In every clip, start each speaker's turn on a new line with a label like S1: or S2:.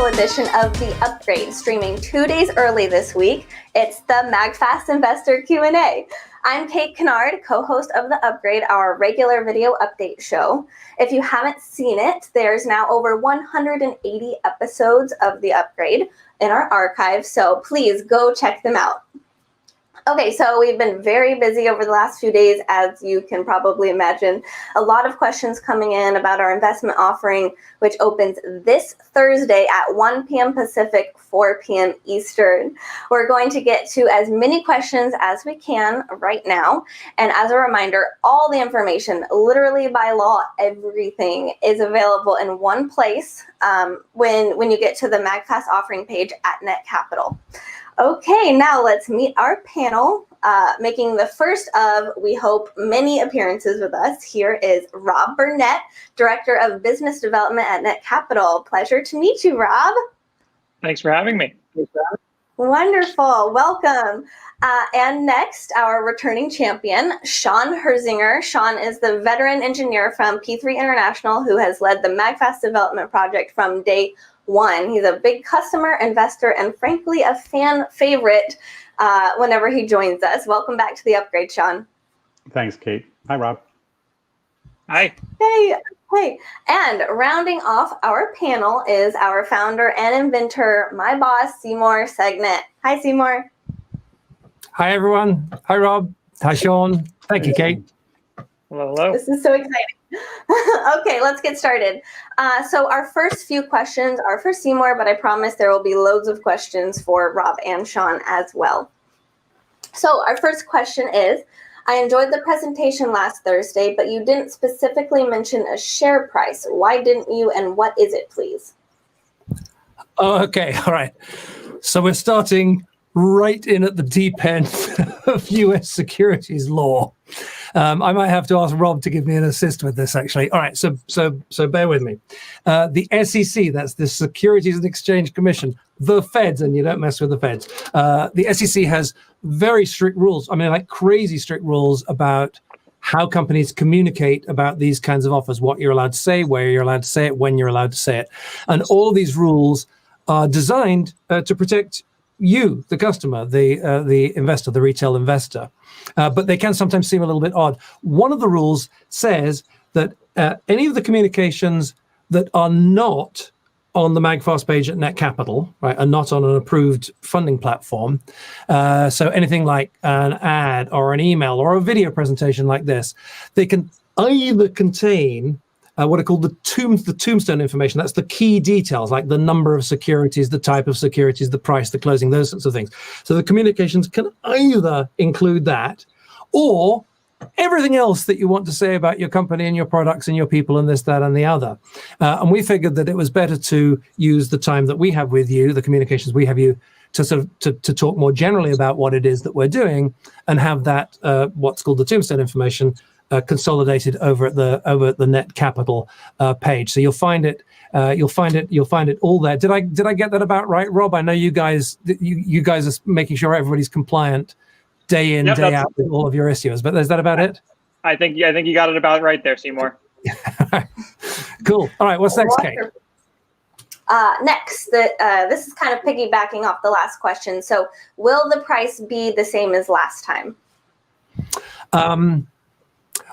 S1: special edition of The Upgrade, streaming 2 days early this week. It's the MAGFAST Investor Q&A. I'm Kate Kinard, co-host of The Upgrade, our regular video update show. If you haven't seen it, there's now over 180 episodes of The Upgrade in our archive, so please go check them out. Okay, so we've been very busy over the last few days, as you can probably imagine. A lot of questions coming in about our investment offering, which opens this Thursday at 1 p.m. Pacific, 4 p.m. Eastern. We're going to get to as many questions as we can right now. And as a reminder, all the information, literally by law, everything is available in one place when you get to the MAGFAST offering page at Net Capital. Okay, now let's meet our panel. Making the first of, we hope, many appearances with us. Here is Rob Burnett, Director of Business Development at Net Capital. Pleasure to meet you, Rob.
S2: Thanks for having me.
S1: Wonderful, welcome. And next, our returning champion, Sean Herzinger. Sean is the veteran engineer from P3 International who has led the MAGFAST development project from day one. He's a big customer, investor, and frankly, a fan favorite whenever he joins us. Welcome back to The Upgrade, Sean.
S3: Thanks, Kate. Hi, Rob.
S2: Hi.
S1: Hey. And rounding off our panel is our founder and inventor, my boss, Seymour Segnet. Hi, Seymour.
S4: Hi, everyone. Hi, Rob. Hi, Sean. Thank you, Kate.
S2: Hello.
S1: This is so exciting. Okay, let's get started. So our first few questions are for Seymour, but I promise there will be loads of questions for Rob and Sean as well. So our first question is, I enjoyed the presentation last Thursday, but you didn't specifically mention a share price. Why didn't you, and what is it, please?
S4: Oh, okay. All right. So we're starting right in at the deep end of US securities law. I might have to ask Rob to give me an assist with this, actually. All right, so bear with me. The SEC, that's the Securities and Exchange Commission, the feds, and you don't mess with the feds. The SEC has very strict rules. I mean, like crazy strict rules about how companies communicate about these kinds of offers, what you're allowed to say, where you're allowed to say it, when you're allowed to say it. And all of these rules are designed to protect you, the customer, the investor, the retail investor. But they can sometimes seem a little bit odd. One of the rules says that any of the communications that are not on the MAGFAST page at Net Capital, right, are not on an approved funding platform. So anything like an ad or an email or a video presentation like this, they can either contain what are called the tombstone information. That's the key details, like the number of securities, the type of securities, the price, the closing, those sorts of things. So the communications can either include that or everything else that you want to say about your company and your products and your people and this, that, and the other. And we figured that it was better to use the time that we have with you, the communications we have you, to sort of to talk more generally about what it is that we're doing and have that what's called the tombstone information consolidated over at the Net Capital page. So you'll find it all there. Did I get that about right, Rob? I know you guys are making sure everybody's compliant day in, day out with all of your issues, but is that about it?
S2: I think you got it about right there, Seymour.
S4: Cool. All right, what's next, Kate?
S1: Next, this is kind of piggybacking off the last question. So will the price be the same as last time?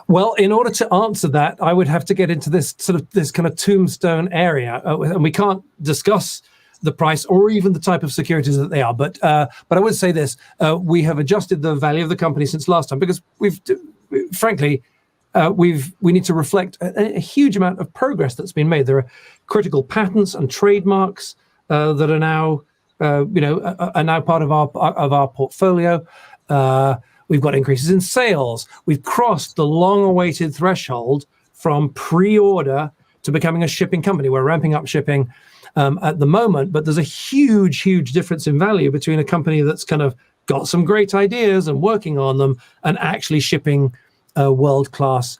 S4: Well, in order to answer that, I would have to get into this kind of tombstone area, and we can't discuss the price or even the type of securities that they are. But I would say this: we have adjusted the value of the company since last time because we need to reflect a huge amount of progress that's been made. There are critical patents and trademarks that are now part of our portfolio. We've got increases in sales. We've crossed the long-awaited threshold from pre-order to becoming a shipping company. We're ramping up shipping at the moment, but there's a huge, huge difference in value between a company that's kind of got some great ideas and working on them and actually shipping world-class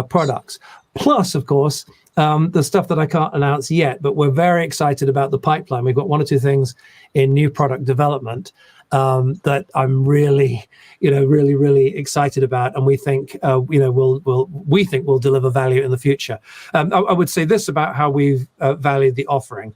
S4: products. Plus, of course, the stuff that I can't announce yet, but we're very excited about the pipeline. We've got one or two things in new product development that I'm really excited about, and we think will deliver value in the future. I would say this about how we've valued the offering.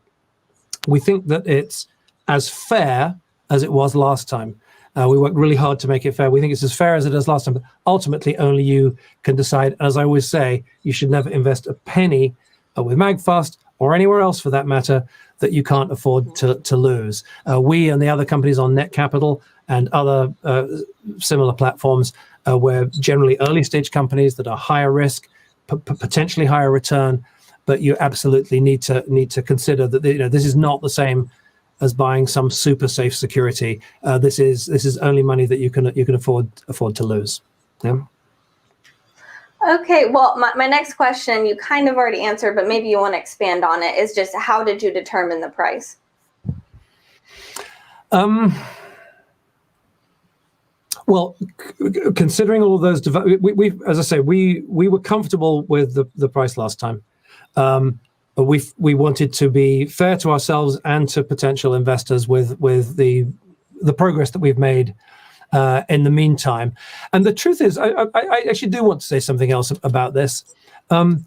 S4: We think that it's as fair as it was last time. We worked really hard to make it fair. We think it's as fair as it is last time, but ultimately only you can decide. As I always say, you should never invest a penny with MAGFAST or anywhere else for that matter that you can't afford to lose. We and the other companies on Net Capital and other similar platforms, we're generally early stage companies that are higher risk, potentially higher return, but you absolutely need to consider that this is not the same as buying some super safe security. This is only money that you can afford to lose. Yeah.
S1: Okay, well, my next question you kind of already answered, but maybe you want to expand on it, is just how did you determine the price?
S4: Well, considering all of those, we as I say, we were comfortable with the price last time. But we wanted to be fair to ourselves and to potential investors with the progress that we've made in the meantime. And the truth is, I actually do want to say something else about this. In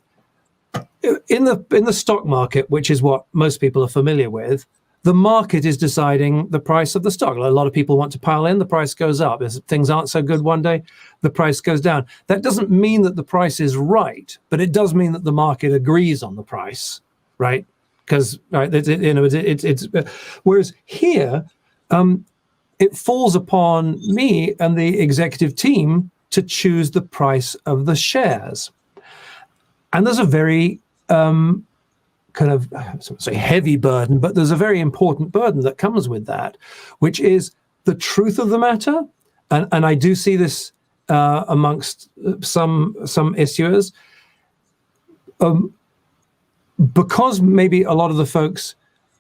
S4: the stock market, which is what most people are familiar with, the market is deciding the price of the stock. A lot of people want to pile in, the price goes up. If things aren't so good one day, the price goes down. That doesn't mean that the price is right, but it does mean that the market agrees on the price, right? Because it's whereas here, it falls upon me and the executive team to choose the price of the shares. And there's a very kind of say heavy burden, but there's a very important burden that comes with that, which is the truth of the matter. And I do see this amongst some issuers, because maybe a lot of the folks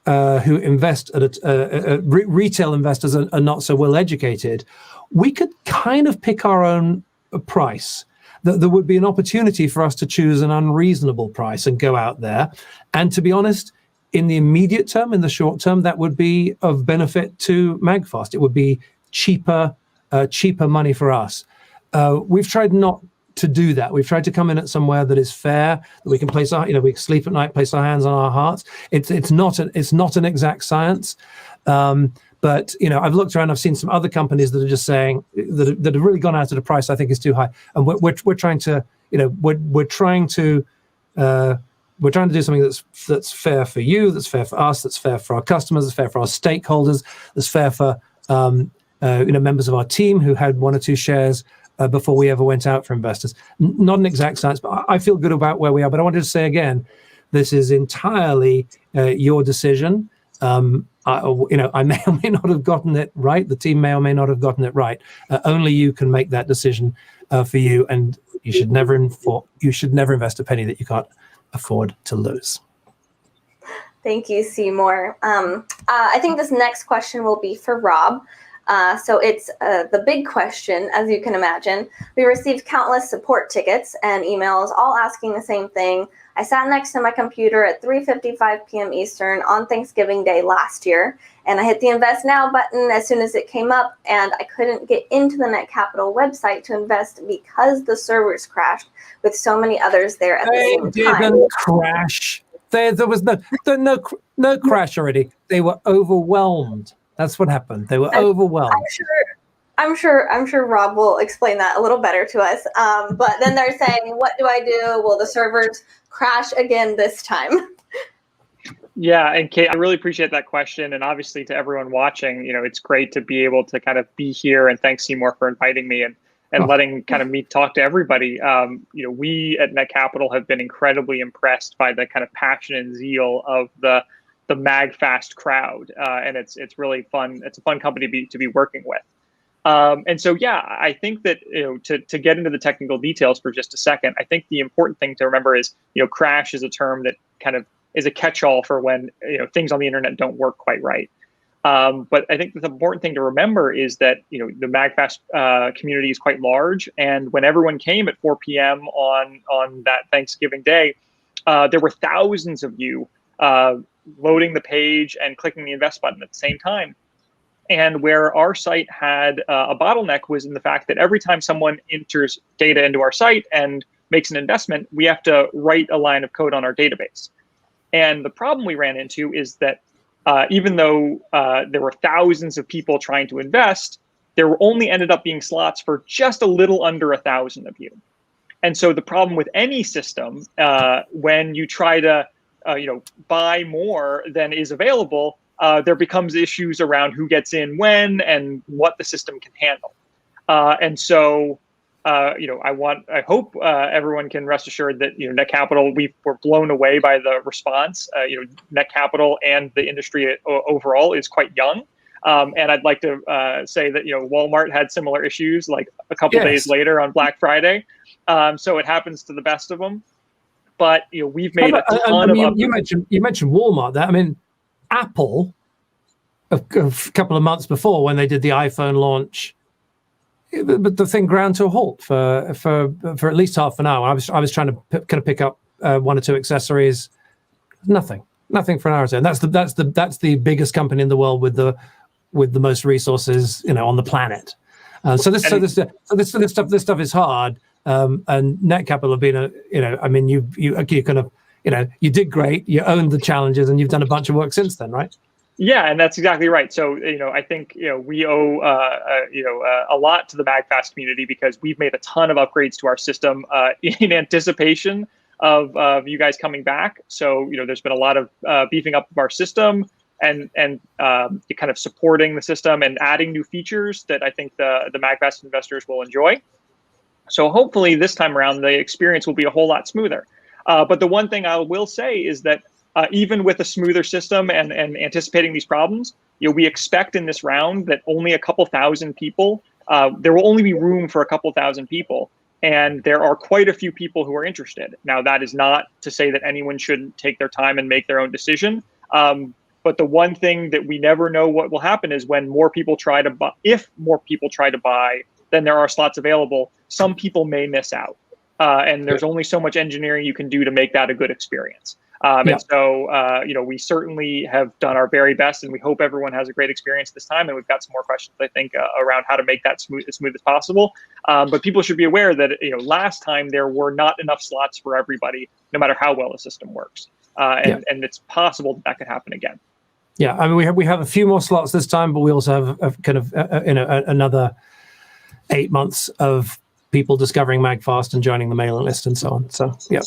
S4: who invest at retail investors are not so well educated. We could kind of pick our own price. There would be an opportunity for us to choose an unreasonable price and go out there. And to be honest, in the immediate term, in the short term, that would be of benefit to MAGFAST. It would be cheaper money for us. We've tried not to do that. We've tried to come in at somewhere that is fair, that we can place our, we can sleep at night, place our hands on our hearts. It's not an exact science. But I've looked around. I've seen some other companies that are just saying that have really gone out at a price I think is too high. And we're trying to we're trying to do something that's fair for you, that's fair for us, that's fair for our customers, that's fair for our stakeholders, that's fair for members of our team who had one or two shares before we ever went out for investors. Not an exact science, but I feel good about where we are. But I wanted to say again, this is entirely your decision. I may or may not have gotten it right. The team may or may not have gotten it right. Only you can make that decision for you, and you should never invest a penny that you can't afford to lose.
S1: Thank you, Seymour. I think this next question will be for Rob. So it's the big question, as you can imagine. We received countless support tickets and emails all asking the same thing. I sat next to my computer at 3:55 p.m. Eastern on Thanksgiving Day last year, and I hit the Invest Now button as soon as it came up, and I couldn't get into the Net Capital website to invest because the servers crashed with so many others there at the same time.
S4: They didn't crash. There was no crash already. They were overwhelmed. That's what happened. They were overwhelmed.
S1: I'm sure Rob will explain that a little better to us. But then they're saying, what do I do? Will the servers crash again this time?
S2: Yeah, and Kate, I really appreciate that question. And obviously to everyone watching, it's great to be able to kind of be here. And thanks, Seymour, for inviting me and letting kind of me talk to everybody. We at Net Capital have been incredibly impressed by the kind of passion and zeal of the MAGFAST crowd. And it's really fun. It's a fun company to be working with. And so, yeah, I think that, to get into the technical details for just a second, I think the important thing to remember is, crash is a term that kind of is a catch-all for when, things on the internet don't work quite right. But I think the important thing to remember is that, the MAGFAST community is quite large. And when everyone came at 4 p.m. on that Thanksgiving Day, there were thousands of you loading the page and clicking the invest button at the same time. And where our site had a bottleneck was in the fact that every time someone enters data into our site and makes an investment, we have to write a line of code on our database. And the problem we ran into is that even though there were thousands of people trying to invest, there were only ended up being slots for just a little under 1,000 of you. And so the problem with any system, when you try to buy more than is available, there becomes issues around who gets in when and what the system can handle. And so, I hope everyone can rest assured that Net Capital, we were blown away by the response. Net Capital and the industry overall is quite young. And I'd like to say that Walmart had similar issues like a couple days later on Black Friday. So it happens to the best of them. But we've made a ton of.
S4: You mentioned Walmart. That, I mean, Apple, a couple of months before when they did the iPhone launch, but the thing ground to a halt for at least half an hour. I was trying to pick up one or two accessories. Nothing for an hour or so. And that's the biggest company in the world with the most resources on the planet. So this stuff is hard. And Net Capital have been you did great. You owned the challenges, and you've done a bunch of work since then, right?
S2: Yeah, and that's exactly right. So, I think, we owe, a lot to the MAGFAST community because we've made a ton of upgrades to our system in anticipation of you guys coming back. So, there's been a lot of beefing up of our system and kind of supporting the system and adding new features that I think the MAGFAST investors will enjoy. So hopefully this time around, the experience will be a whole lot smoother. But the one thing I will say is that even with a smoother system and anticipating these problems, we expect in this round that only a couple thousand people, there will only be room for a couple thousand people. And there are quite a few people who are interested. Now, that is not to say that anyone shouldn't take their time and make their own decision. But the one thing that we never know what will happen is when more people try to buy, if more people try to buy, then there are slots available. Some people may miss out. And there's only so much engineering you can do to make that a good experience. And so, we certainly have done our very best, and we hope everyone has a great experience this time. And we've got some more questions, I think, around how to make that as smooth as possible. But people should be aware that, last time there were not enough slots for everybody, no matter how well the system works. And it's possible that could happen again.
S4: Yeah, I mean, we have a few more slots this time, but we also have a kind of another 8 months of people discovering MAGFAST and joining the mailing list and so on. So, yeah.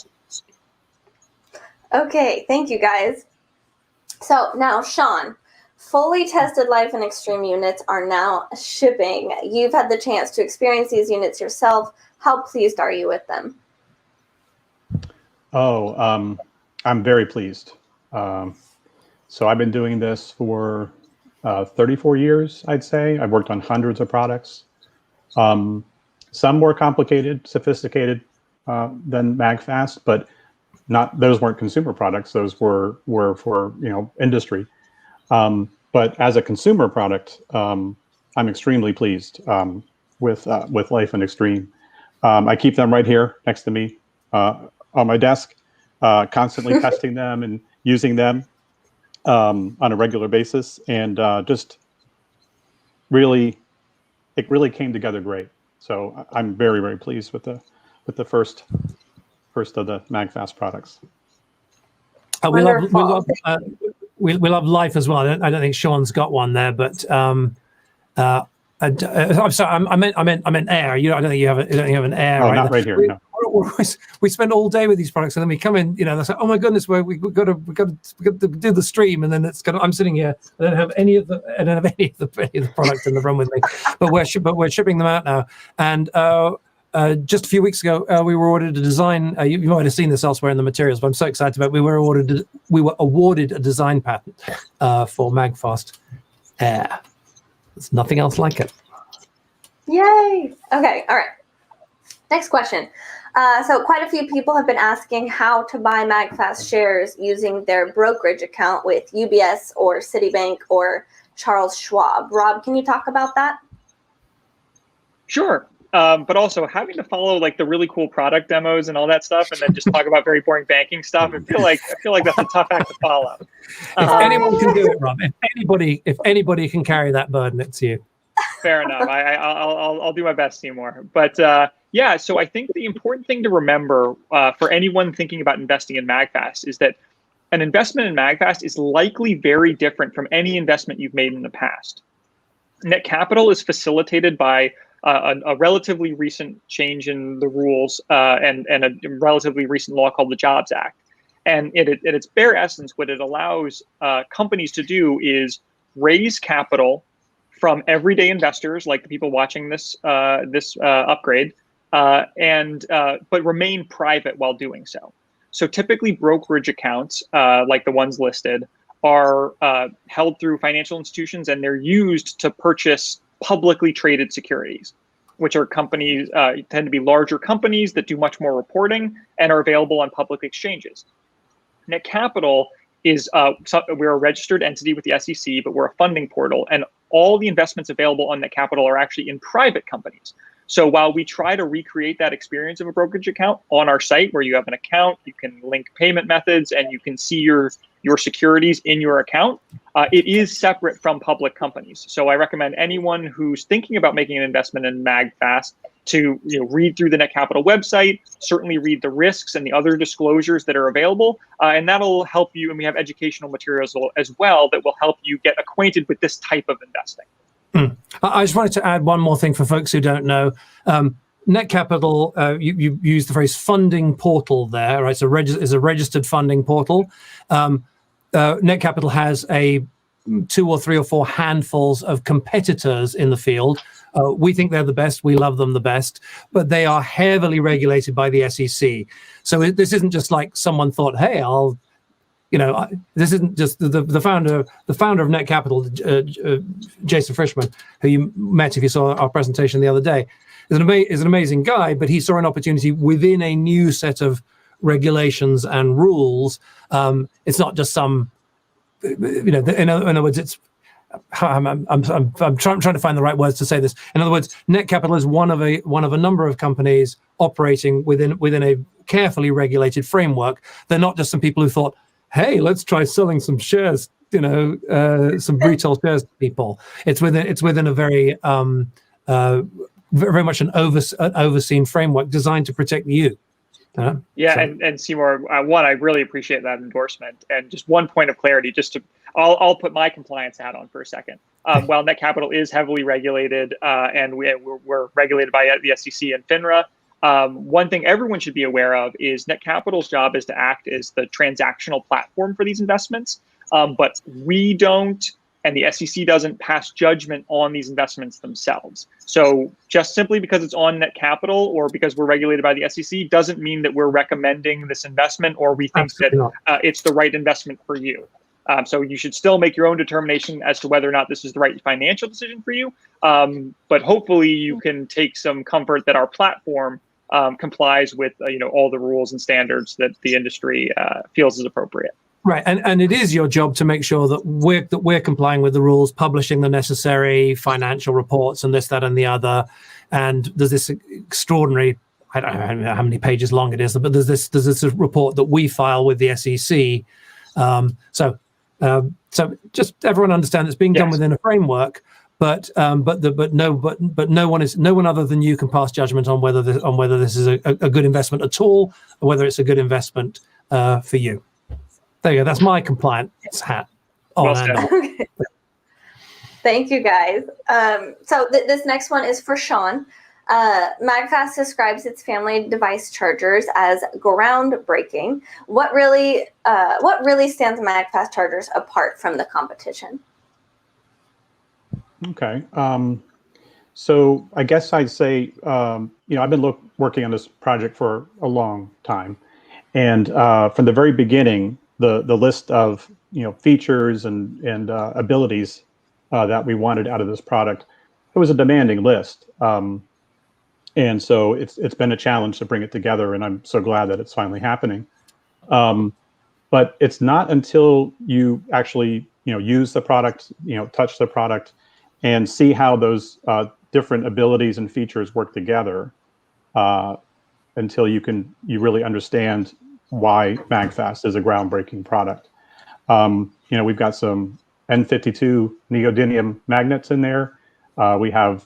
S1: Okay, thank you guys. So now, Sean, fully tested Life and Extreme units are now shipping. You've had the chance to experience these units yourself. How pleased are you with them?
S3: I'm very pleased. So I've been doing this for 34 years, I'd say. I've worked on hundreds of products. Some more complicated, sophisticated than MAGFAST, but those weren't consumer products. Those were for industry. But as a consumer product, I'm extremely pleased with Life and Extreme. I keep them right here next to me on my desk, constantly testing them and using them on a regular basis, and it really came together great. So I'm very, very pleased with the first of the MAGFAST products.
S4: We love Life as well. I don't think Sean's got one there, but I'm sorry. I meant Air. I don't think you have an Air.
S3: Oh, not right here. No.
S4: We spend all day with these products, and then we come in. They say, "Oh my goodness, we got to do the stream," and then I'm sitting here. I don't have any of the products in the room with me, but we're shipping them out now. And just a few weeks ago, we were awarded a design. You might have seen this elsewhere in the materials, but I'm so excited about it. We were awarded a design patent for MAGFAST Air. There's nothing else like it.
S1: Yay! Okay, all right. Next question. So quite a few people have been asking how to buy MAGFAST shares using their brokerage account with UBS or Citibank or Charles Schwab. Rob, can you talk about that?
S2: Sure. But also having to follow like the really cool product demos and all that stuff, and then just talk about very boring banking stuff. I feel like that's a tough act to follow.
S4: If anyone can do it, Rob, if anybody can carry that burden, it's you.
S2: Fair enough. I'll do my best, Seymour. But yeah, so I think the important thing to remember for anyone thinking about investing in MAGFAST is that an investment in MAGFAST is likely very different from any investment you've made in the past. Net capital is facilitated by a relatively recent change in the rules and a relatively recent law called the Jobs Act. And at its bare essence, what it allows companies to do is raise capital from everyday investors, like the people watching this upgrade, but remain private while doing so. So typically brokerage accounts, like the ones listed, are held through financial institutions, and they're used to purchase publicly traded securities, which are companies, tend to be larger companies that do much more reporting and are available on public exchanges. Net Capital is, we're a registered entity with the SEC, but we're a funding portal, and all the investments available on Net Capital are actually in private companies. So while we try to recreate that experience of a brokerage account on our site, where you have an account, you can link payment methods, and you can see your securities in your account, it is separate from public companies. So I recommend anyone who's thinking about making an investment in MAGFAST to read through the Net Capital website, certainly read the risks and the other disclosures that are available, and that'll help you. And we have educational materials as well that will help you get acquainted with this type of investing.
S4: I just wanted to add one more thing for folks who don't know. Net Capital, you use the phrase funding portal there, right? So is a registered funding portal. Net Capital has 2 or 3 or 4 handfuls of competitors in the field. We think they're the best. We love them the best, but they are heavily regulated by the SEC. So this isn't just like someone thought, hey, this isn't just the founder of Net Capital, Jason Frischman, who you met if you saw our presentation the other day, is an amazing guy, but he saw an opportunity within a new set of regulations and rules. It's not just some, in other words, it's, I'm trying to find the right words to say this. In other words, Net Capital is one of a number of companies operating within a carefully regulated framework. They're not just some people who thought, hey, let's try selling some shares, some retail shares to people. It's within a very very much an overseen framework designed to protect you.
S2: And Seymour, I really appreciate that endorsement. And just one point of clarity, I'll put my compliance hat on for a second. While Net Capital is heavily regulated, and we're regulated by the SEC and FINRA, one thing everyone should be aware of is Net Capital's job is to act as the transactional platform for these investments, but we don't, and the SEC doesn't pass judgment on these investments themselves. So just simply because it's on Net Capital or because we're regulated by the SEC doesn't mean that we're recommending this investment or we think that it's the right investment for you. So you should still make your own determination as to whether or not this is the right financial decision for you. But hopefully you can take some comfort that our platform complies with all the rules and standards that the industry feels is appropriate.
S4: Right, and it is your job to make sure that we're complying with the rules, publishing the necessary financial reports and this, that, and the other. And there's this extraordinary, I don't know how many pages long it is, but there's this report that we file with the SEC. So just everyone understand it's being done within a framework, but no one other than you can pass judgment on whether this is a good investment at all, or whether it's a good investment for you. There you go. That's my compliance hat.
S1: Okay. Thank you, guys. So this next one is for Sean. MAGFAST describes its family device chargers as groundbreaking. What really stands MAGFAST chargers apart from the competition?
S3: Okay. So I guess I'd say, I've been working on this project for a long time. And from the very beginning, the list of features and abilities that we wanted out of this product, it was a demanding list, and so it's been a challenge to bring it together. And I'm so glad that it's finally happening. But it's not until you actually use the product, touch the product, and see how those different abilities and features work together, until you really understand why MAGFAST is a groundbreaking product. We've got some N52 neodymium magnets in there. We have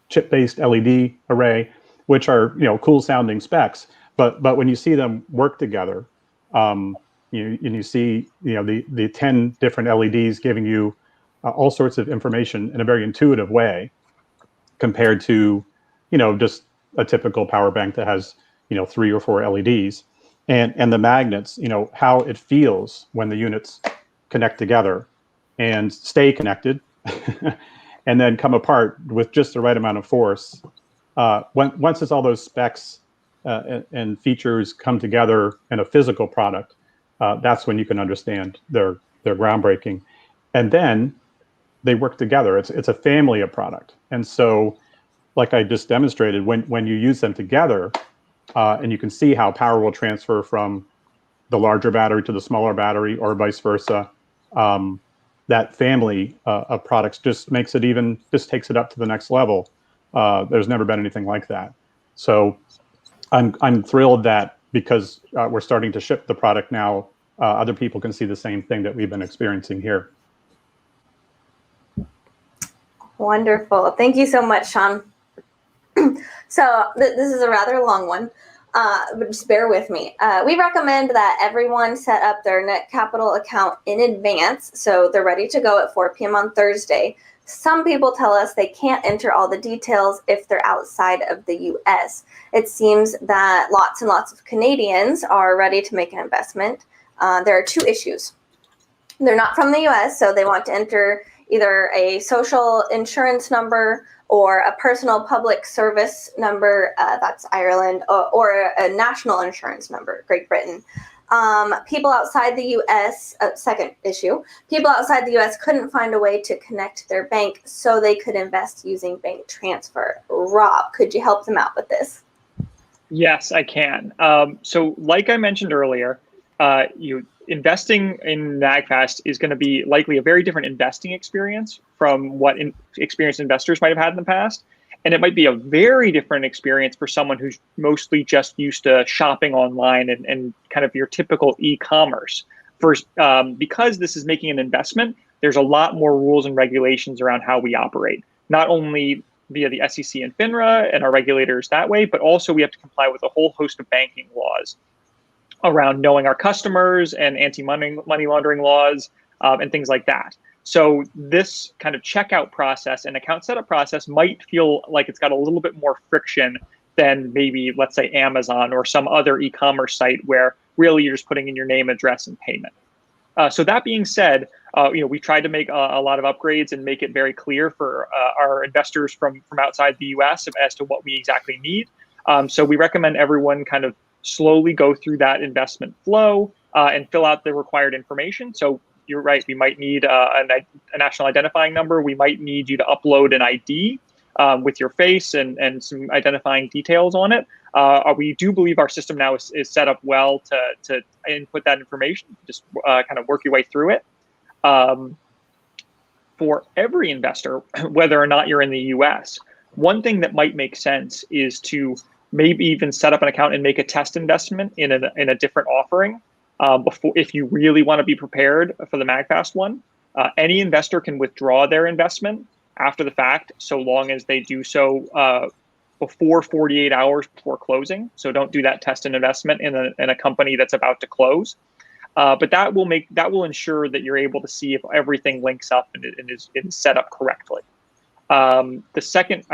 S3: chip-based LED array, which are cool sounding specs. But when you see them work together, you see, the 10 different LEDs giving you all sorts of information in a very intuitive way, compared to, just a typical power bank that has, 3 or 4 LEDs, and the magnets, how it feels when the units connect together and stay connected, and then come apart with just the right amount of force. Once it's all those specs and features come together in a physical product, that's when you can understand they're groundbreaking. And then they work together. It's a family of product. And so, like I just demonstrated, when you use them together, and you can see how power will transfer from the larger battery to the smaller battery, or vice versa, that family of products just takes it up to the next level. There's never been anything like that. So I'm thrilled that, because we're starting to ship the product now, other people can see the same thing that we've been experiencing here.
S1: Wonderful. Thank you so much, Sean. So this is a rather long one, but just bear with me. We recommend that everyone set up their Net Capital account in advance so they're ready to go at 4 p.m. on Thursday. Some people tell us they can't enter all the details if they're outside of the U.S. It seems that lots and lots of Canadians are ready to make an investment. There are 2 issues. They're not from the U.S., so they want to enter either a social insurance number or a personal public service number, that's Ireland, or a national insurance number, Great Britain. People outside the U.S., second issue, people outside the U.S. couldn't find a way to connect their bank so they could invest using bank transfer. Rob, could you help them out with this?
S2: Yes, I can. So like I mentioned earlier, investing in MAGFAST is going to be likely a very different investing experience from what experienced investors might have had in the past. And it might be a very different experience for someone who's mostly just used to shopping online and kind of your typical e-commerce. First, because this is making an investment, there's a lot more rules and regulations around how we operate, not only via the SEC and FINRA and our regulators that way, but also we have to comply with a whole host of banking laws around knowing our customers and anti-money laundering laws and things like that. So this kind of checkout process and account setup process might feel like it's got a little bit more friction than maybe, let's say, Amazon or some other e-commerce site where really you're just putting in your name, address, and payment. So that being said, we tried to make a lot of upgrades and make it very clear for our investors from outside the U.S. as to what we exactly need. So we recommend everyone kind of slowly go through that investment flow and fill out the required information. So you're right, we might need a national identifying number. We might need you to upload an ID with your face and some identifying details on it. We do believe our system now is set up well to input that information, just kind of work your way through it. For every investor, whether or not you're in the US, one thing that might make sense is to maybe even set up an account and make a test investment in a different offering before, if you really want to be prepared for the MAGFAST one. Any investor can withdraw their investment after the fact, so long as they do so before 48 hours before closing. So don't do that test and investment in a company that's about to close. But that will ensure that you're able to see if everything links up and is set up correctly. The second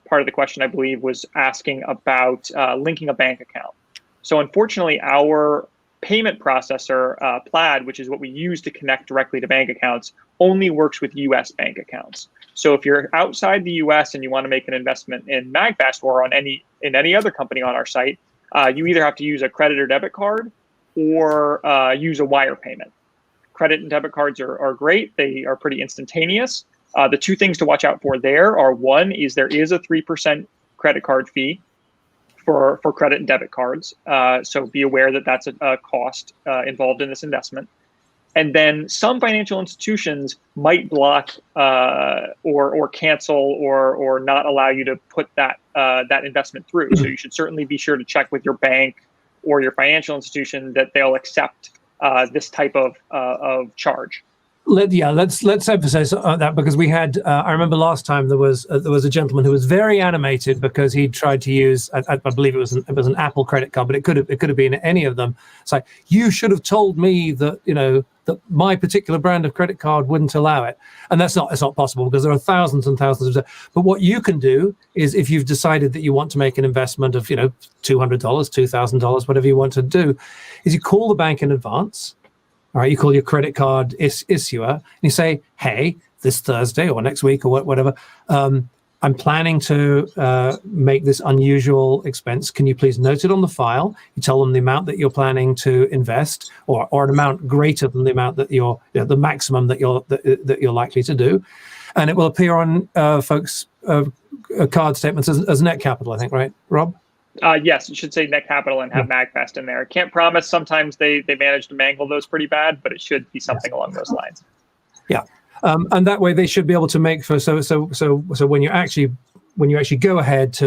S2: part of the question, I believe, was asking about linking a bank account. So unfortunately, our payment processor, Plaid, which is what we use to connect directly to bank accounts, only works with US bank accounts. So if you're outside the US and you want to make an investment in MAGFAST or in any other company on our site, you either have to use a credit or debit card or use a wire payment. Credit and debit cards are great. They are pretty instantaneous. The 2 things to watch out for there are, one is there is a 3% credit card fee for credit and debit cards. So be aware that that's a cost involved in this investment. And then some financial institutions might block or cancel or not allow you to put that investment through. So you should certainly be sure to check with your bank or your financial institution that they'll accept this type of charge.
S4: Let's emphasize that, because we had I remember last time there was a gentleman who was very animated because he tried to use I believe it was an Apple credit card, but it could have been any of them. It's like, you should have told me that that my particular brand of credit card wouldn't allow it, and it's not possible, because there are thousands and thousands of. But what you can do is, if you've decided that you want to make an investment of $200, $2,000, whatever you want to do, is you call the bank in advance. All right, you call your credit card issuer and you say, hey, this Thursday or next week or whatever, I'm planning to make this unusual expense. Can you please note it on the file? You tell them the amount that you're planning to invest, or an amount greater than the amount that the maximum that you're likely to do, and it will appear on folks' card statements as net capital, I think, right, Rob?
S2: Yes, it should say net capital and have MAGFAST in there. Can't promise. Sometimes they manage to mangle those pretty bad, but it should be something along those lines.
S4: Yeah, and that way they should be able to make for so when you actually go ahead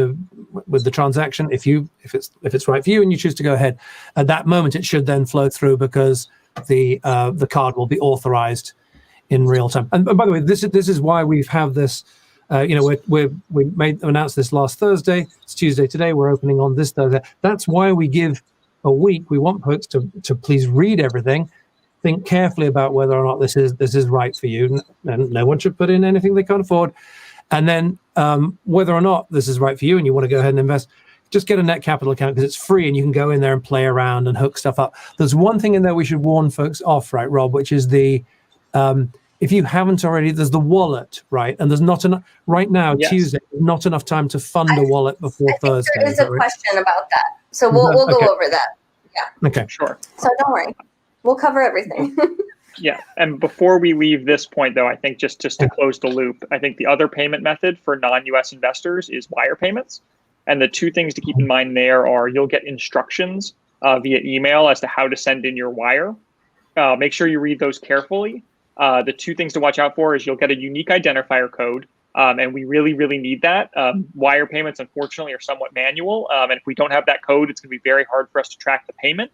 S4: with the transaction, if it's right for you and you choose to go ahead, at that moment it should then flow through, because the card will be authorized in real time. And by the way, this is why we have this. We announced this last Thursday. It's Tuesday today. We're opening on this Thursday. That's why we give a week. We want folks to please read everything, think carefully about whether or not this is right for you, and no one should put in anything they can't afford. And then whether or not this is right for you and you want to go ahead and invest, just get a net capital account, because it's free and you can go in there and play around and hook stuff up. There's one thing in there we should warn folks off, right, Rob, which is the if you haven't already, there's the wallet, right? And there's not enough right now. Yes. Tuesday, not enough time to fund a wallet before Thursday.
S1: There is a question about that, so we'll go over that. Yeah.
S4: Okay.
S2: Sure.
S1: So don't worry, we'll cover everything.
S2: Yeah, and before we leave this point, though, I think just to close the loop, I think the other payment method for non-U.S. investors is wire payments, and the two things to keep in mind there are you'll get instructions via email as to how to send in your wire. Make sure you read those carefully. The two things to watch out for is you'll get a unique identifier code, and we really, really need that. Wire payments, unfortunately, are somewhat manual, and if we don't have that code, it's going to be very hard for us to track the payment.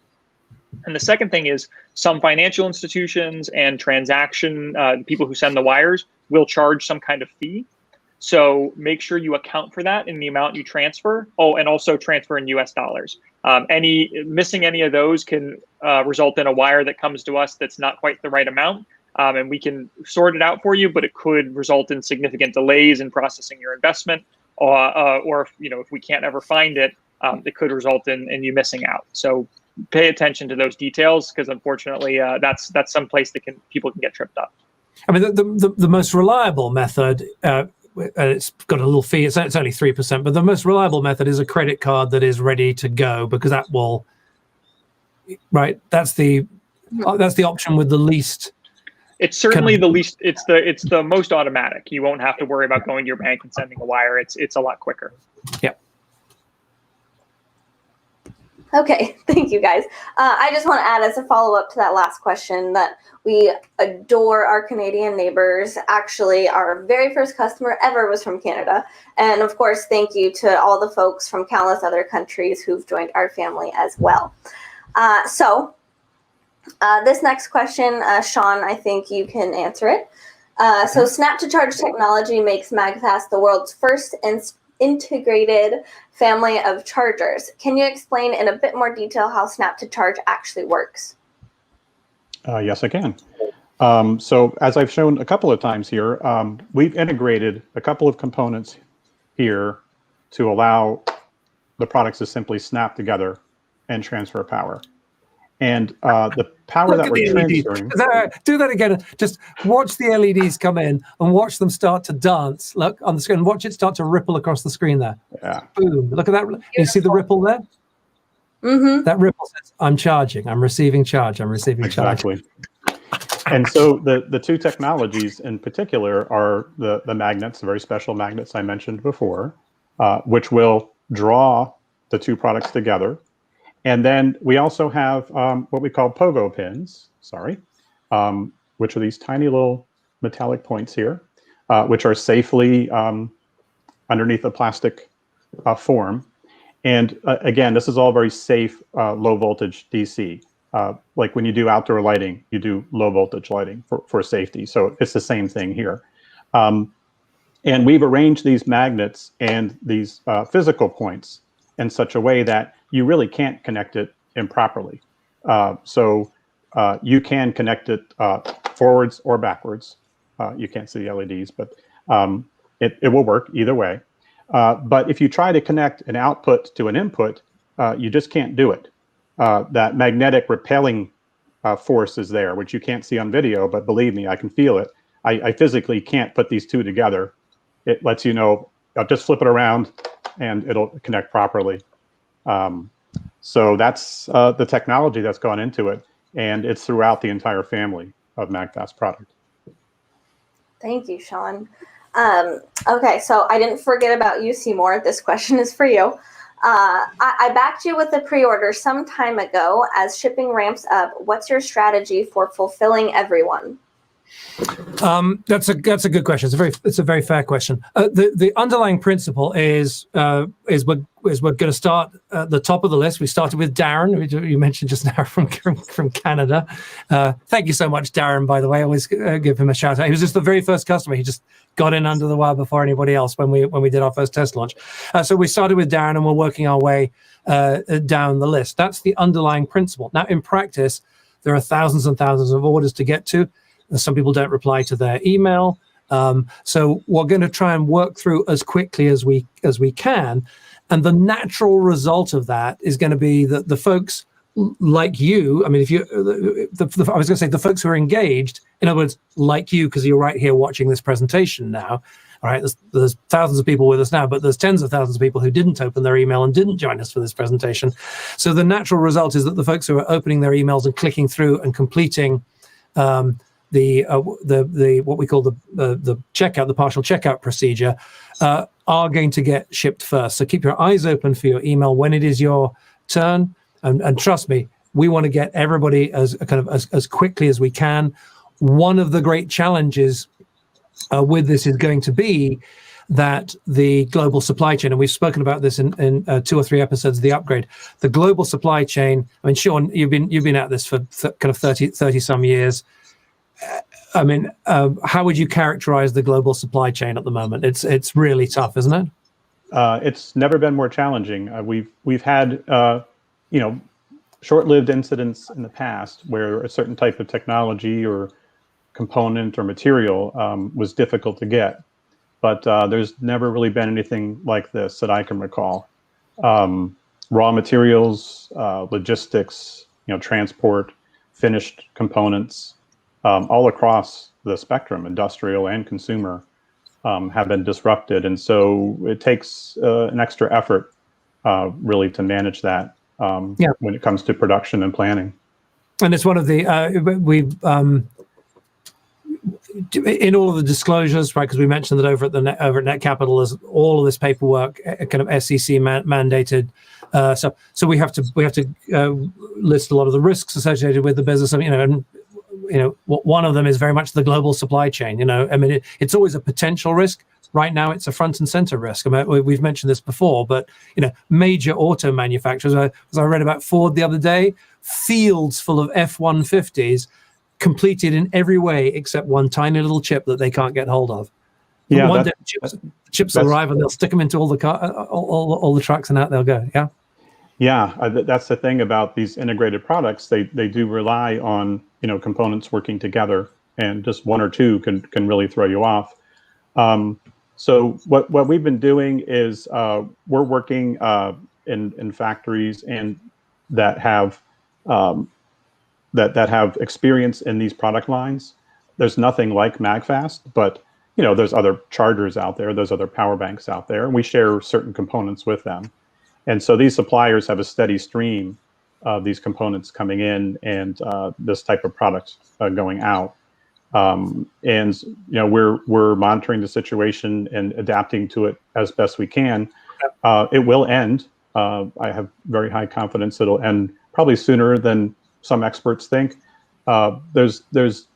S2: And the second thing is some financial institutions and transaction people who send the wires will charge some kind of fee. So make sure you account for that in the amount you transfer. Oh, and also transfer in US dollars. Missing any of those can result in a wire that comes to us that's not quite the right amount. And we can sort it out for you, but it could result in significant delays in processing your investment, or if we can't ever find it, it could result in you missing out. So pay attention to those details, because unfortunately, that's some place that people can get tripped up.
S4: I mean, the most reliable method, it's got a little fee. It's only 3%, but the most reliable method is a credit card that is ready to go, because that will, right? That's the option with the least.
S2: It's certainly the least. It's the most automatic. You won't have to worry about going to your bank and sending a wire. It's a lot quicker.
S4: Yeah.
S1: Okay, thank you guys. I just want to add as a follow-up to that last question that we adore our Canadian neighbors. Actually, our very first customer ever was from Canada. And of course, thank you to all the folks from countless other countries who've joined our family as well. This next question, Sean, I think you can answer it. So Snap-to-Charge technology makes MAGFAST the world's first integrated family of chargers. Can you explain in a bit more detail how Snap-to-Charge actually works?
S3: Yes, I can. So as I've shown a couple of times here, we've integrated a couple of components here to allow the products to simply snap together and transfer power. And the power that we're transferring.
S4: Do that again. Just watch the LEDs come in and watch them start to dance. Look on the screen. Watch it start to ripple across the screen there.
S3: Yeah.
S4: Boom. Look at that. Beautiful. You see the ripple there?
S1: Mm-hmm.
S4: That ripple says, I'm charging. I'm receiving charge. I'm receiving charge.
S3: Exactly. And so the two technologies in particular are the magnets, the very special magnets I mentioned before, which will draw the two products together. And then we also have what we call pogo pins, which are these tiny little metallic points here, which are safely underneath a plastic form. And again, this is all very safe, low voltage DC. like when you do outdoor lighting, you do low voltage lighting for safety. So it's the same thing here. And we've arranged these magnets and these physical points in such a way that you really can't connect it improperly. So you can connect it forwards or backwards. You can't see the LEDs, but it will work either way. But if you try to connect an output to an input, you just can't do it. That magnetic repelling force is there, which you can't see on video, but believe me, I can feel it. I physically can't put these two together. It lets you know, just flip it around and it'll connect properly. So that's the technology that's gone into it, and it's throughout the entire family of MAGFAST product.
S1: Thank you, Sean. Okay, so I didn't forget about you, Seymour. This question is for you. I backed you with a pre-order some time ago. As shipping ramps up, what's your strategy for fulfilling everyone?
S4: That's a good question. It's a very fair question. The underlying principle is we're going to start at the top of the list. We started with Darren, who you mentioned just now from Canada. Thank you so much, Darren. By the way, I always give him a shout out. He was just the very first customer. He just got in under the wire before anybody else when we did our first test launch. So we started with Darren, and we're working our way down the list. That's the underlying principle. Now, in practice, there are thousands and thousands of orders to get to. Some people don't reply to their email. So we're going to try and work through as quickly as we can. And the natural result of that is going to be that the folks like you, I mean, if you, I was going to say the folks who are engaged, in other words, like you, because you're right here watching this presentation now. All right, there's thousands of people with us now, but there's tens of thousands of people who didn't open their email and didn't join us for this presentation. So the natural result is that the folks who are opening their emails and clicking through and completing the what we call the checkout, the partial checkout procedure, are going to get shipped first. So keep your eyes open for your email when it is your turn, and trust me, we want to get everybody as quickly as we can. One of the great challenges with this is going to be that the global supply chain, and we've spoken about this in 2 or 3 episodes of the upgrade, the global supply chain. I mean, Sean, you've been at this for kind of 30 some years. I mean, how would you characterize the global supply chain at the moment? It's really tough, isn't it?
S3: It's never been more challenging. We've had short-lived incidents in the past where a certain type of technology or component or material was difficult to get, but there's never really been anything like this that I can recall. Raw materials, logistics, transport, finished components. All across the spectrum, industrial and consumer, have been disrupted. And so it takes an extra effort really to manage that when it comes to production and planning.
S4: And it's one of the, in all of the disclosures, right, because we mentioned that over at Net Capital, there's all of this paperwork, kind of SEC mandated. So we have to list a lot of the risks associated with the business, and one of them is very much the global supply chain. I mean, it's always a potential risk. Right now, it's a front and center risk. I mean, we've mentioned this before, but major auto manufacturers. As I read about Ford the other day, fields full of F-150s completed in every way except one tiny little chip that they can't get hold of.
S3: Yeah,
S4: one day chips will arrive and they'll stick them into all the trucks and out they'll go. Yeah.
S3: Yeah, that's the thing about these integrated products. They do rely on components working together, and just one or two can really throw you off. So what we've been doing is we're working in factories and that have that have experience in these product lines. There's nothing like MAGFAST, but there's other chargers out there, there's other power banks out there, and we share certain components with them. And so these suppliers have a steady stream of these components coming in and this type of product going out. And we're monitoring the situation and adapting to it as best we can. It will end. I have very high confidence it'll end probably sooner than some experts think. There's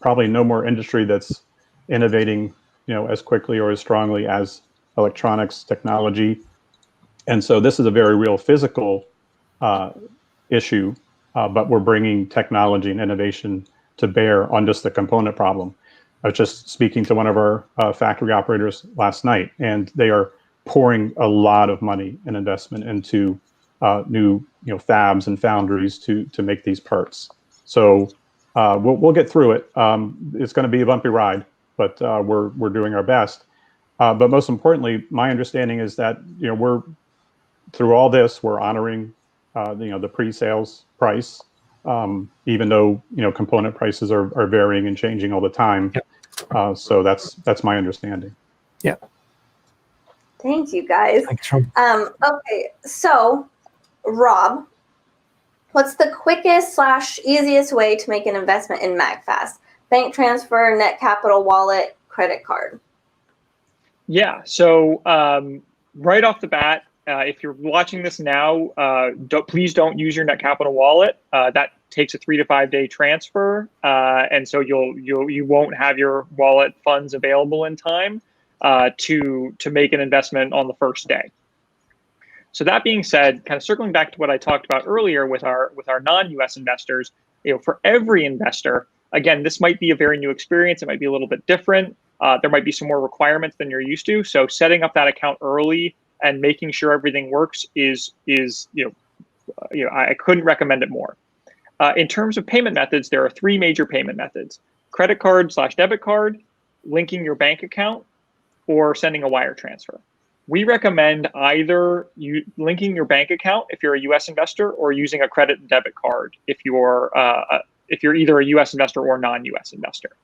S3: probably no more industry that's innovating as quickly or as strongly as electronics technology. And so this is a very real physical issue but we're bringing technology and innovation to bear on just the component problem. I was just speaking to one of our factory operators last night, and they are pouring a lot of money and investment into new fabs and foundries to make these parts. So we'll get through it. It's going to be a bumpy ride, but we're doing our best. But most importantly, my understanding is that we're through all this, we're honoring the pre-sales price, even though component prices are varying and changing all the time. Yep. So that's my understanding.
S4: Yeah.
S1: Thank you, guys.
S4: Thanks, Rob.
S1: Okay, so Rob, what's the quickest / easiest way to make an investment in MAGFAST? Bank transfer, net capital wallet, credit card.
S2: Yeah. So right off the bat, if you're watching this now, please don't use your net capital wallet. That takes a 3 to 5 day transfer, and so you won't have your wallet funds available in time to make an investment on the first day. So that being said, kind of circling back to what I talked about earlier with our non-US investors, for every investor, again, this might be a very new experience. It might be a little bit different. There might be some more requirements than you're used to. So setting up that account early and making sure everything works is I couldn't recommend it more. In terms of payment methods, there are 3 major payment methods: credit card / debit card, linking your bank account, or sending a wire transfer. We recommend either linking your bank account if you're a U.S. investor, or using a credit and debit card if you're either a U.S. investor or non-U.S. investor.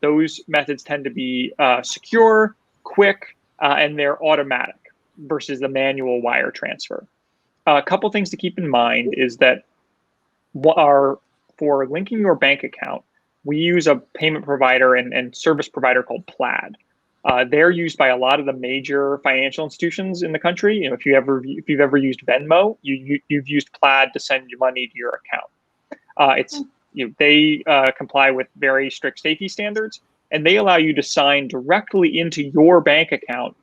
S2: Those methods tend to be secure, quick, and they're automatic versus the manual wire transfer. A couple things to keep in mind is that for linking your bank account, we use a payment provider and service provider called Plaid. They're used by a lot of the major financial institutions in the country. If you've ever used Venmo, you've used Plaid to send your money to your account. They comply with very strict safety standards, and they allow you to sign directly into your bank account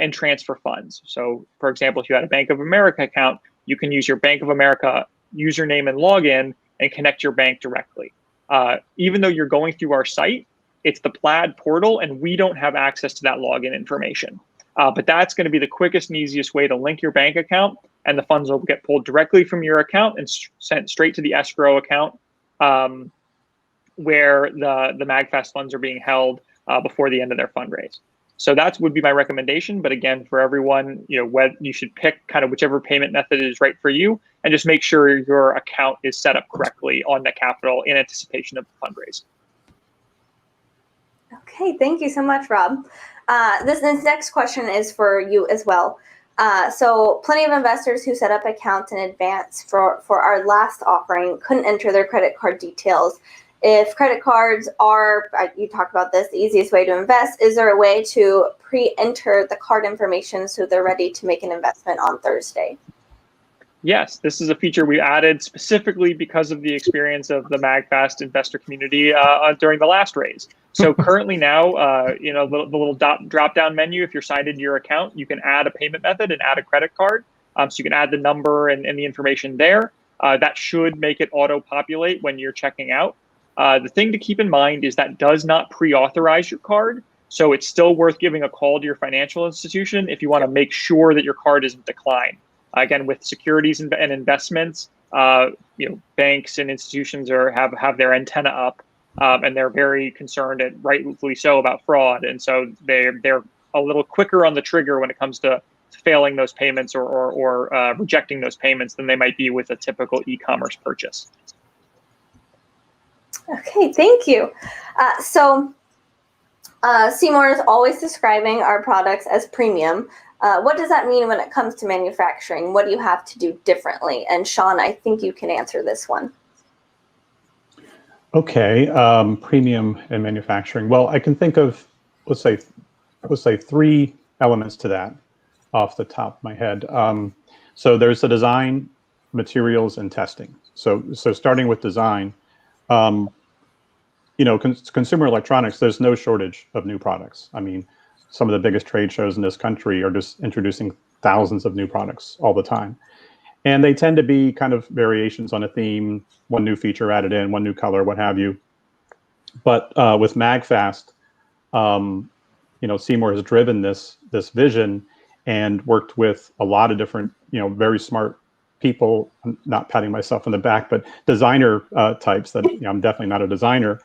S2: and transfer funds. So, for example, if you had a Bank of America account, you can use your Bank of America username and login and connect your bank directly. Even though you're going through our site, it's the Plaid portal, and we don't have access to that login information. But that's going to be the quickest and easiest way to link your bank account, and the funds will get pulled directly from your account and sent straight to the escrow account where the MAGFAST funds are being held before the end of their fundraise. So that would be my recommendation. But again, for everyone, you should pick kind of whichever payment method is right for you, and just make sure your account is set up correctly on Net Capital in anticipation of the fundraise.
S1: Okay, thank you so much, Rob. This next question is for you as well. So plenty of investors who set up accounts in advance for our last offering couldn't enter their credit card details. If credit cards are, you talked about this, the easiest way to invest, is there a way to pre-enter the card information so they're ready to make an investment on Thursday?
S2: Yes, this is a feature we added specifically because of the experience of the MAGFAST investor community during the last raise. So currently now, the little drop-down menu, if you're signed into your account, you can add a payment method and add a credit card. So you can add the number and the information there. That should make it auto-populate when you're checking out. The thing to keep in mind is that does not pre-authorize your card. So it's still worth giving a call to your financial institution if you want to make sure that your card isn't declined. Again, with securities and investments, banks and institutions have their antenna up, and they're very concerned, and rightfully so, about fraud. And so they're a little quicker on the trigger when it comes to failing those payments or rejecting those payments than they might be with a typical e-commerce purchase.
S1: Okay, thank you. So Seymour is always describing our products as premium. What does that mean when it comes to manufacturing? What do you have to do differently? And Sean, I think you can answer this one.
S3: Okay, premium and manufacturing. Well, I can think of, let's say 3 elements to that off the top of my head. So there's the design, materials, and testing. So starting with design, consumer electronics, there's no shortage of new products. I mean, some of the biggest trade shows in this country are just introducing thousands of new products all the time. And they tend to be kind of variations on a theme, one new feature added in, one new color, what have you. But with MAGFAST, Seymour has driven this vision and worked with a lot of different, very smart people. I'm not patting myself on the back, but designer types that I'm definitely not a designer,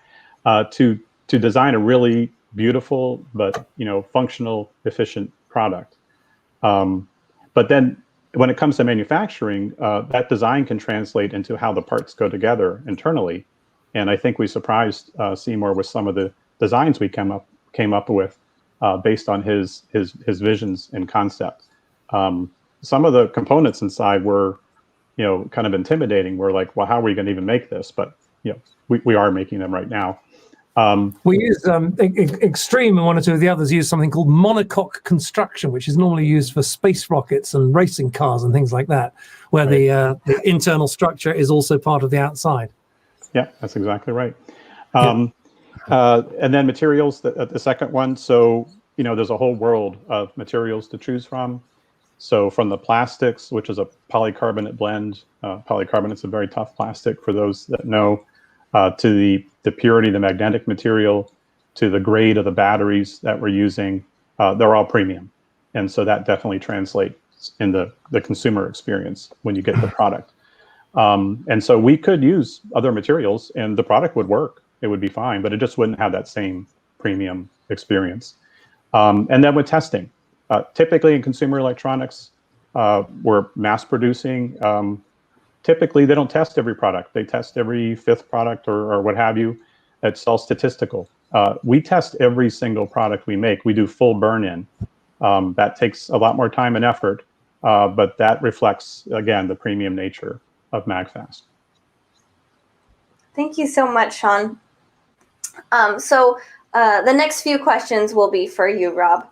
S3: to design a really beautiful but functional, efficient product. But then when it comes to manufacturing, that design can translate into how the parts go together internally. And I think we surprised Seymour with some of the designs we came up with based on his visions and concepts. Some of the components inside were, kind of intimidating. We're like, well, how are we going to even make this? But we are making them right now.
S4: We use Extreme, and one or two of the others use something called Monocoque Construction, which is normally used for space rockets and racing cars and things like that, where the internal structure is also part of the outside.
S3: Yeah, that's exactly right. And then materials, the second one. So, there's a whole world of materials to choose from. So from the plastics, which is a polycarbonate blend, polycarbonate's a very tough plastic for those that know, to the purity of the magnetic material, to the grade of the batteries that we're using, they're all premium. And so that definitely translates in the consumer experience when you get the product. And so we could use other materials and the product would work. It would be fine, but it just wouldn't have that same premium experience. And then with testing, typically in consumer electronics, we're mass producing. Typically, they don't test every product. They test every fifth product or what have you. It's all statistical. We test every single product we make. We do full burn-in. That takes a lot more time and effort, but that reflects, again, the premium nature of MAGFAST.
S1: Thank you so much, Sean. So the next few questions will be for you, Rob.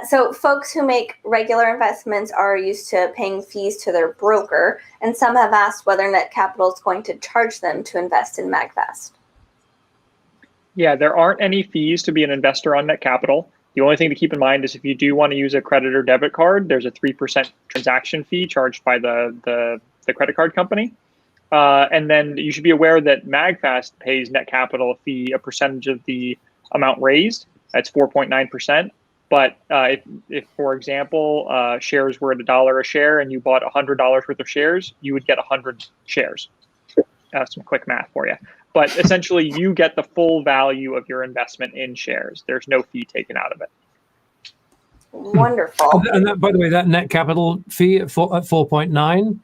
S1: So folks who make regular investments are used to paying fees to their broker, and some have asked whether Net Capital is going to charge them to invest in MAGFAST.
S2: Yeah, there aren't any fees to be an investor on Net Capital. The only thing to keep in mind is if you do want to use a credit or debit card, there's a 3% transaction fee charged by the credit card company. And then you should be aware that MAGFAST pays Net Capital a fee, a percentage of the amount raised. That's 4.9%. But if, for example, shares were at $1 a share and you bought $100 worth of shares, you would get 100 shares. Some quick math for you. But essentially, you get the full value of your investment in shares. There's no fee taken out of it.
S1: Wonderful.
S4: And that, by the way, that Net Capital fee at 4.9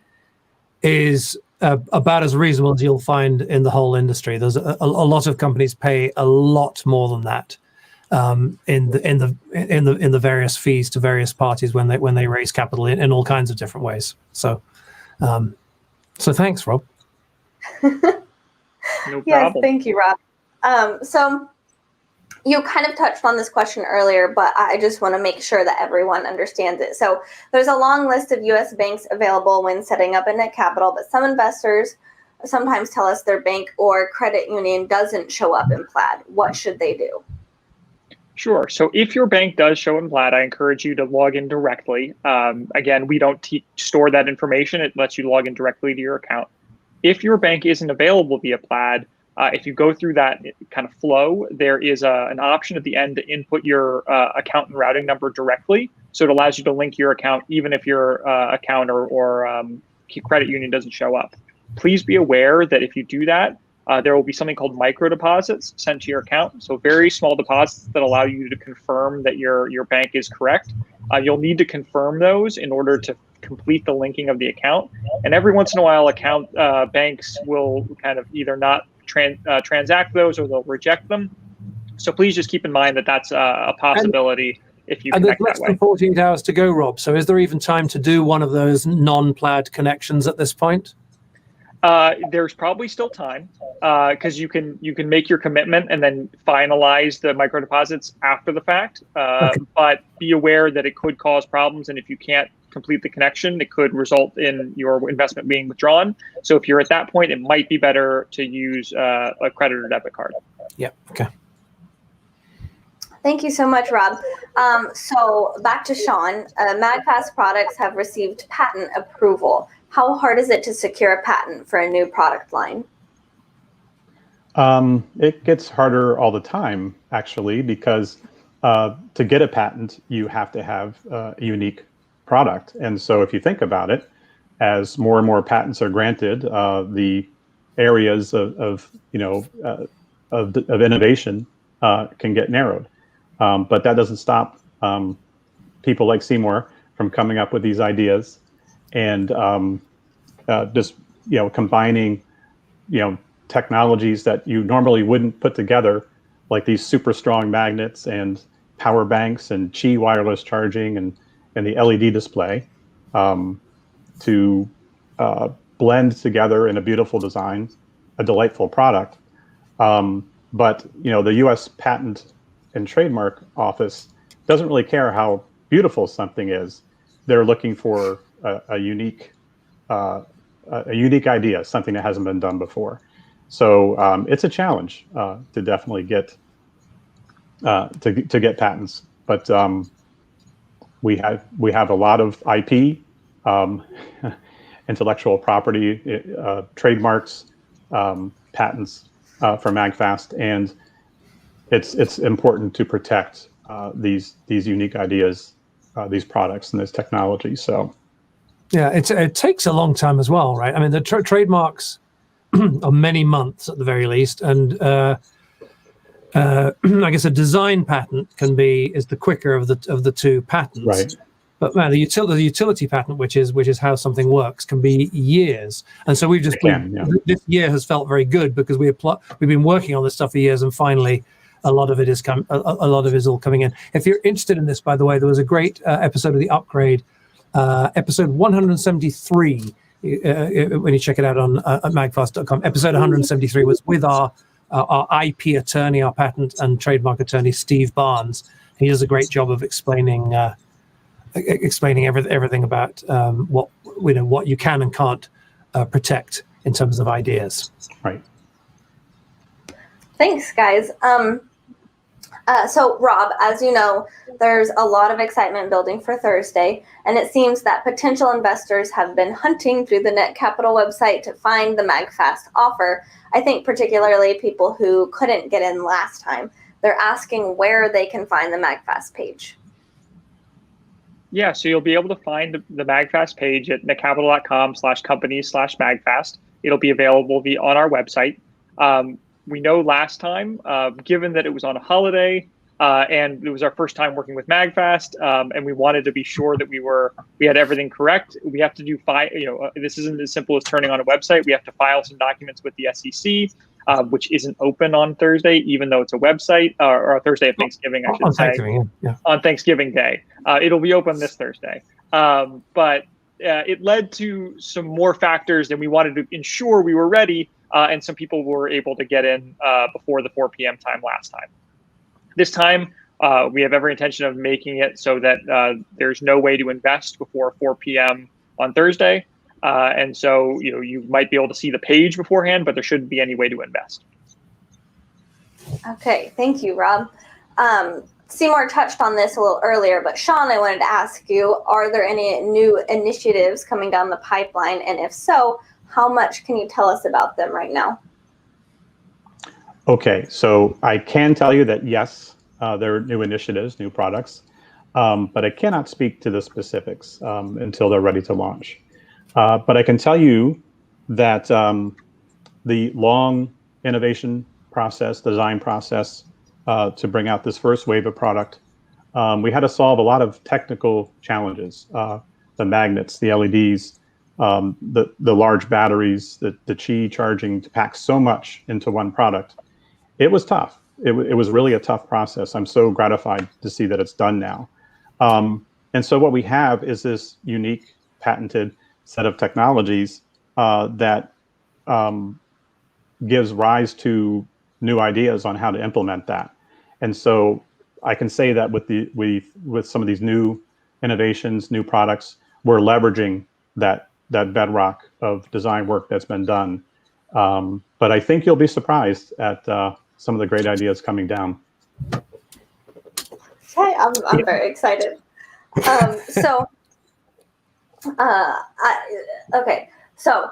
S4: is about as reasonable as you'll find in the whole industry. There's a lot of companies pay a lot more than that. In the various fees to various parties when they raise capital in all kinds of different ways. So thanks, Rob.
S2: No problem.
S1: Yes, thank you, Rob. So you kind of touched on this question earlier, but I just want to make sure that everyone understands it. So there's a long list of U.S. banks available when setting up a Net Capital, but some investors sometimes tell us their bank or credit union doesn't show up in Plaid. What should they do?
S2: Sure. So if your bank does show in Plaid, I encourage you to log in directly. Again, we don't store that information. It lets you log in directly to your account. If your bank isn't available via Plaid, if you go through that kind of flow, there is an option at the end to input your account and routing number directly. So it allows you to link your account even if your account or credit union doesn't show up. Please be aware that if you do that, there will be something called micro deposits sent to your account. So very small deposits that allow you to confirm that your bank is correct. You'll need to confirm those in order to complete the linking of the account. And every once in a while, banks will kind of either not transact those or they'll reject them. So please just keep in mind that that's a possibility if you connect that way.
S4: And there's less than 48 hours to go, Rob. So is there even time to do one of those non-Plaid connections at this point?
S2: There's probably still time because you can make your commitment and then finalize the micro deposits after the fact. Okay. But be aware that it could cause problems, and if you can't complete the connection, it could result in your investment being withdrawn. So if you're at that point, it might be better to use a credit or debit card.
S4: Yeah. Okay.
S1: Thank you so much, Rob. So back to Sean. MAGFAST products have received patent approval. how hard is it to secure a patent for a new product line?
S3: It gets harder all the time, actually, because to get a patent, you have to have a unique product. And so if you think about it, as more and more patents are granted, the areas of innovation can get narrowed. But that doesn't stop people like Seymour from coming up with these ideas and just combining technologies that you normally wouldn't put together, like these super strong magnets and power banks and Qi wireless charging and the LED display, to blend together in a beautiful design, a delightful product. But the U.S. Patent and Trademark Office doesn't really care how beautiful something is. They're looking for a unique idea, something that hasn't been done before. So it's a challenge to definitely get to get patents. But we have a lot of IP, intellectual property, trademarks, patents for MAGFAST, and it's important to protect these unique ideas, these products, and this technology. So
S4: yeah, it takes a long time as well, right? I mean, the trademarks are many months at the very least, and I guess a design patent is the quicker of the two patents.
S3: Right.
S4: But man, the utility patent, which is how something works, can be years. And so this year has felt very good because we've been working on this stuff for years, and finally, a lot of it is all coming in. If you're interested in this, by the way, there was a great episode of The Upgrade, episode 173. When you check it out on magfast.com, episode 173 was with our IP attorney, our patent and trademark attorney, Steve Barnes. He does a great job of explaining everything about what you can and can't protect in terms of ideas.
S3: Right.
S1: Thanks, guys. So, Rob, as you know, there's a lot of excitement building for Thursday, and it seems that potential investors have been hunting through the Net Capital website to find the MAGFAST offer. I think particularly people who couldn't get in last time. They're asking where they can find the MAGFAST page.
S2: Yeah, so you'll be able to find the MAGFAST page at netcapital.com/companies/MAGFAST. It'll be available on our website. We know last time, given that it was on a holiday and it was our first time working with MAGFAST, and we wanted to be sure that we had everything correct. We have to do this isn't as simple as turning on a website. We have to file some documents with the SEC, which isn't open on Thursday, even though it's a website, or Thursday of Thanksgiving, I should say. On Thanksgiving Day. It'll be open this Thursday. But it led to some more factors, and we wanted to ensure we were ready. And some people were able to get in before the 4 p.m. time last time. This time, we have every intention of making it so that there's no way to invest before 4 p.m. on Thursday. And so, you might be able to see the page beforehand, but there shouldn't be any way to invest.
S1: Okay, thank you, Rob. Seymour touched on this a little earlier, but Sean, I wanted to ask you, are there any new initiatives coming down the pipeline? And if so, how much can you tell us about them right now?
S3: Okay, so I can tell you that yes, there are new initiatives, new products, but I cannot speak to the specifics until they're ready to launch. But I can tell you that the long innovation process, design process to bring out this first wave of product, we had to solve a lot of technical challenges, the magnets, the LEDs, the large batteries, the Qi charging, to pack so much into one product. It was tough. It was really a tough process. I'm so gratified to see that it's done now. And so what we have is this unique patented set of technologies that gives rise to new ideas on how to implement that. And so I can say that with some of these new innovations, new products, we're leveraging that bedrock of design work that's been done. But I think you'll be surprised at some of the great ideas coming down.
S1: Okay, I'm very excited. So Okay, so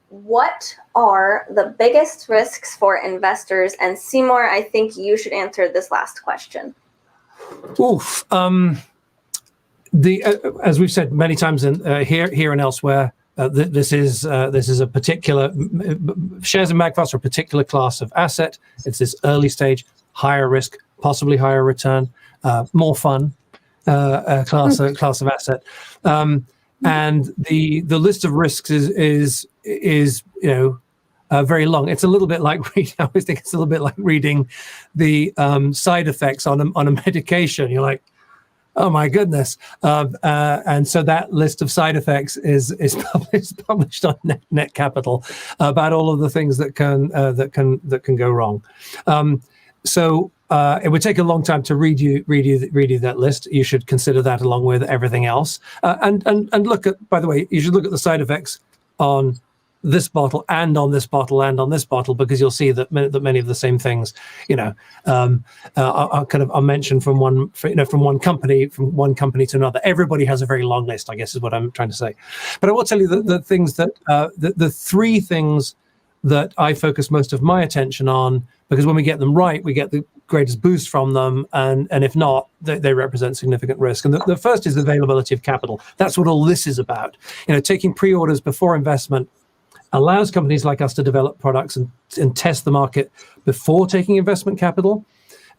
S1: what are the biggest risks for investors? And Seymour, I think you should answer this last question.
S4: Oof. As we've said many times here and elsewhere, this is a particular shares in MAGFAST are a particular class of asset. It's this early stage, higher risk, possibly higher return, more fun class of asset. And the list of risks is very long. It's a little bit like reading. I always think it's a little bit like reading the side effects on a medication. You're like, oh my goodness! And so that list of side effects is published on Net Capital about all of the things that can go wrong. So it would take a long time to read you that list. You should consider that along with everything else, and look at. By the way, you should look at the side effects on this bottle and on this bottle and on this bottle, because you'll see that many of the same things, are mentioned from one company to another. Everybody has a very long list, I guess, is what I'm trying to say. But I will tell you that the things that the three things that I focus most of my attention on, because when we get them right, we get the greatest boost from them, and if not, they represent significant risk. And the first is availability of capital. That's what all this is about. Taking pre-orders before investment allows companies like us to develop products and test the market before taking investment capital.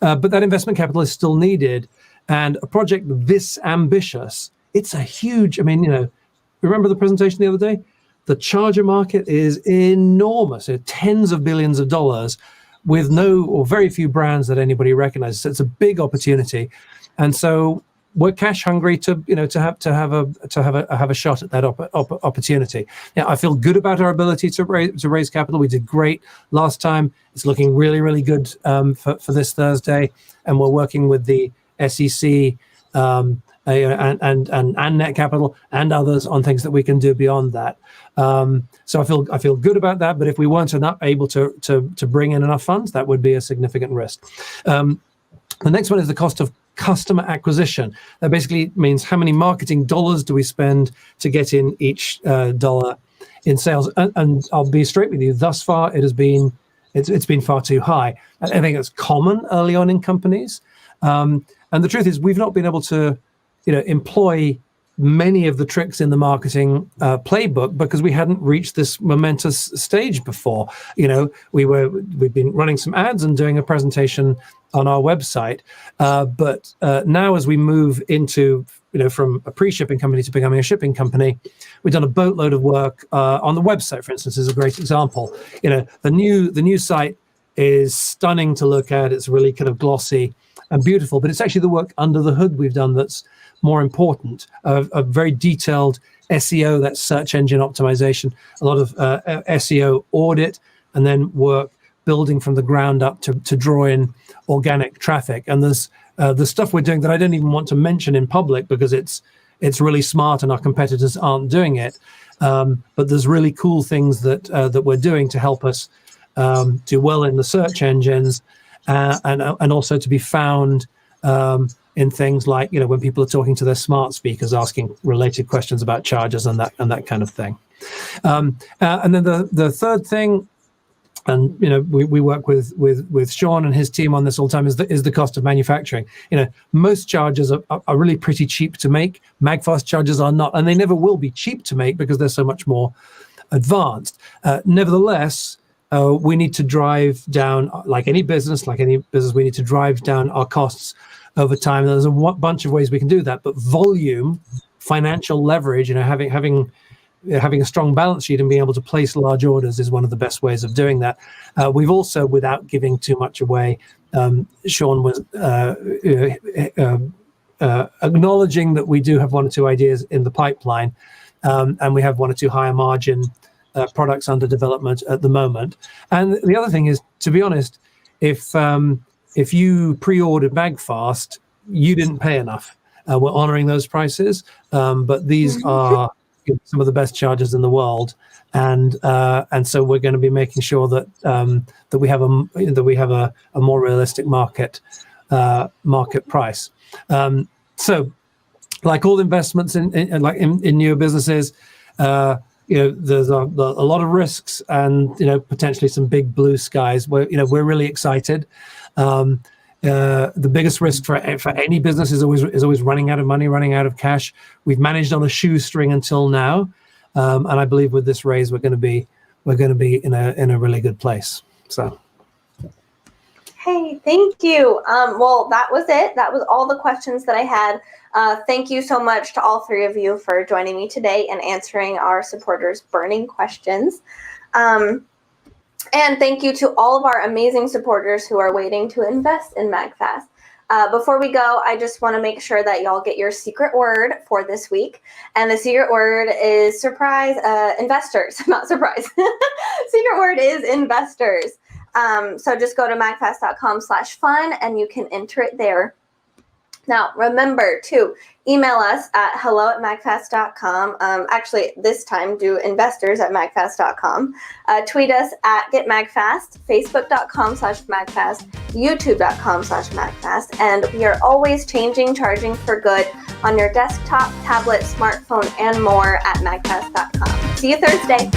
S4: But that investment capital is still needed. And a project this ambitious, it's a huge, remember the presentation the other day? The charger market is enormous, tens of billions of dollars, with no or very few brands that anybody recognizes. So it's a big opportunity. And so we're cash hungry to have a shot at that opportunity. Now, I feel good about our ability to raise capital. We did great last time. It's looking really, really good for this Thursday, and we're working with the SEC and Net Capital and others on things that we can do beyond that. So I feel good about that. But if we weren't able to bring in enough funds, that would be a significant risk. The next one is the cost of customer acquisition. That basically means how many marketing dollars do we spend to get in each dollar in sales. And I'll be straight with you. Thus far, it's been far too high. I think it's common early on in companies. And the truth is, we've not been able to, employ many of the tricks in the marketing playbook because we hadn't reached this momentous stage before. We've been running some ads and doing a presentation on our website, but now as we move into from a pre-shipping company to becoming a shipping company, we've done a boatload of work on the website. For instance, is a great example. The new site is stunning to look at. It's really kind of glossy and beautiful, but it's actually the work under the hood we've done that's more important. A very detailed SEO, that's search engine optimization, a lot of SEO audit, and then work building from the ground up to draw in organic traffic. And there's the stuff we're doing that I don't even want to mention in public because it's really smart and our competitors aren't doing it. But there's really cool things that we're doing to help us do well in the search engines and also to be found in things like when people are talking to their smart speakers, asking related questions about chargers and that kind of thing. And then the third thing, and we work with Sean and his team on this all the time, is the cost of manufacturing. Most chargers are really pretty cheap to make. MAGFAST chargers are not, and they never will be cheap to make because they're so much more advanced. Nevertheless, we need to drive down, like any business, we need to drive down our costs over time. There's a bunch of ways we can do that, but volume, financial leverage, having a strong balance sheet and being able to place large orders is one of the best ways of doing that. We've also, without giving too much away, Sean was acknowledging that we do have one or two ideas in the pipeline, and we have one or two higher margin products under development at the moment. And the other thing is, to be honest, if you pre-ordered MAGFAST, you didn't pay enough. We're honoring those prices, but these are some of the best chargers in the world, and so we're going to be making sure that we have a more realistic market price. So like all investments in newer businesses, there's a lot of risks and potentially some big blue skies. We're really excited. The biggest risk for any business is always running out of money, running out of cash. We've managed on a shoestring until now, and I believe with this raise we're going to be in a really good place. So.
S1: Hey, thank you. Well, that was it. That was all the questions that I had. Thank you so much to all three of you for joining me today and answering our supporters' burning questions. And thank you to all of our amazing supporters who are waiting to invest in MAGFAST. Before we go, I just want to make sure that y'all get your secret word for this week. And the secret word is surprise, investors, not surprise. Secret word is investors. So just go to magfast.com/fun and you can enter it there. Now, remember to email us at hello@magfast.com. Actually, this time do investors@magfast.com. Tweet us at getmagfast, facebook.com/magfast, youtube.com/magfast. And we are always charging for good on your desktop, tablet, smartphone, and more at magfast.com. See you Thursday.